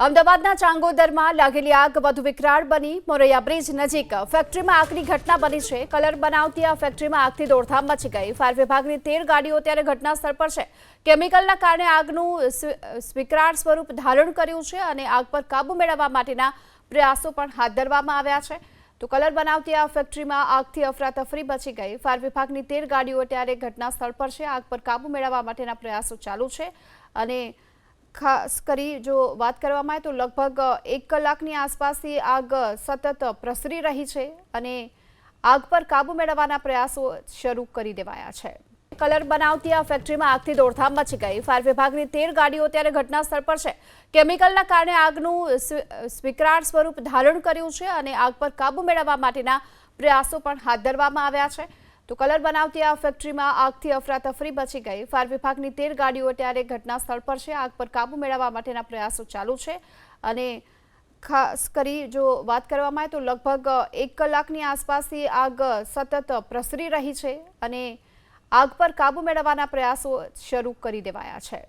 અમદાવાદના ચાંગોદરમાં લાગેલી આગ વધુ વિકરાળ બની. મોરૈયા બ્રિજ નજીક ફેક્ટરીમાં આગની ઘટના બની છે. કલર બનાવતી આ ફેક્ટરીમાં આગથી દોડધામ મચી ગઈ. ફાયર વિભાગની 13 ગાડીઓ ત્યારે ઘટના સ્થળ પર છે. કેમિકલના કારણે આગનું વિકરાળ સ્વરૂપ ધારણ કર્યું છે અને આગ પર કાબુ મેળવવા માટેના પ્રયાસો પણ હાથ ધરવામાં આવ્યા છે. તો કલર બનાવતી આ ફેક્ટરીમાં આગથી અફરાતફરી મચી ગઈ. ફાયર વિભાગની 13 ગાડીઓ ત્યારે ઘટના સ્થળ પર છે. આગ પર કાબુ મેળવવા માટેના પ્રયાસો ચાલુ છે અને ખાસ કરી જો વાત કરવામાં આવે તો લગભગ 1 કલાકની આસપાસથી આગ સતત પ્રસરી રહી છે અને આગ પર કાબુ મેળવવાના પ્રયાસો શરૂ કરી દેવાયા છે. કલર બનાવતી આ ફેક્ટરીમાં આગથી દોડધામ મચી ગઈ. ફાયર વિભાગની 13 ગાડીઓ ત્યારે ઘટના સ્થળ પર છે. કેમિકલના કારણે આગનું વિકરાળ સ્વરૂપ ધારણ કર્યું છે અને આગ પર કાબુ મેળવવા માટેના પ્રયાસો પણ હાથ ધરવામાં આવ્યા છે. તો કલર બનાવતી આ ફેક્ટરીમાં આગથી અફરાતફરી મચી ગઈ. ફાયર વિભાગની 13 ગાડીઓ ત્યારે ઘટના સ્થળ પર છે. આગ પર કાબુ મેળવવા માટેના પ્રયાસો ચાલુ છે અને ખાસ કરી જો વાત કરવામાં આવે તો લગભગ 1 કલાકની આસપાસથી આગ સતત પ્રસરી રહી છે અને આગ પર કાબુ મેળવવાના પ્રયાસો શરૂ કરી દેવાયા છે.